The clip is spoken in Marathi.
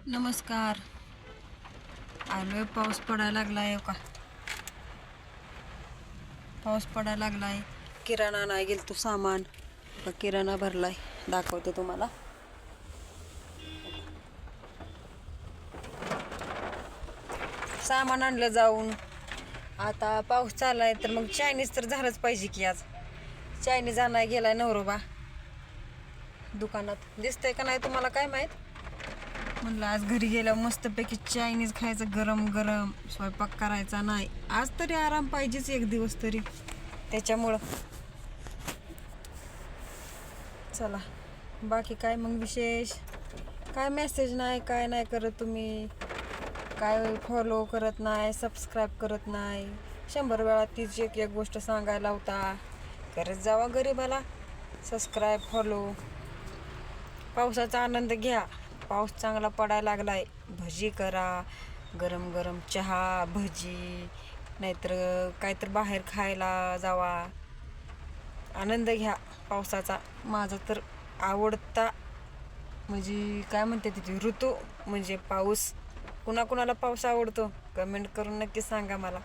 नमस्कार. आलोय, पाऊस पडायला लागलाय का? पाऊस पडायला लागलाय. किराणा नाही गेल तो सामान किराणा भरलाय, दाखवते तुम्हाला. सामान आणलं जाऊन. आता पाऊस चाललाय तर मग चायनीज तर झालंच पाहिजे की. आज चायनीज आणाय गेलाय नवरोबा दुकानात. दिसतंय का नाही तुम्हाला काय माहित. म्हणलं आज घरी गेल्यावर मस्तपैकी चायनीज खायचं, गरम गरम. स्वयंपाक करायचा नाही आज, तरी आराम पाहिजेच एक दिवस तरी. त्याच्यामुळं चला, बाकी काय मग विशेष? काय मेसेज नाही, काय नाही करत तुम्ही. काय फॉलो करत नाही, सबस्क्राईब करत नाही. 100 वेळा तीच एक एक गोष्ट सांगायला होता. करत जावा गरीबाला सबस्क्राईब, फॉलो. पावसाचा आनंद घ्या. पाऊस चांगला पडायला लागलाय. भजी करा, गरम गरम चहा, भजी, नाहीतर काहीतर बाहेर खायला जावा. आनंद घ्या पावसाचा. माझा तर आवडता म्हणजे काय म्हणते तिथे ऋतू म्हणजे पाऊस. कुणाकुणाला पाऊस आवडतो कमेंट करून नक्की सांगा मला.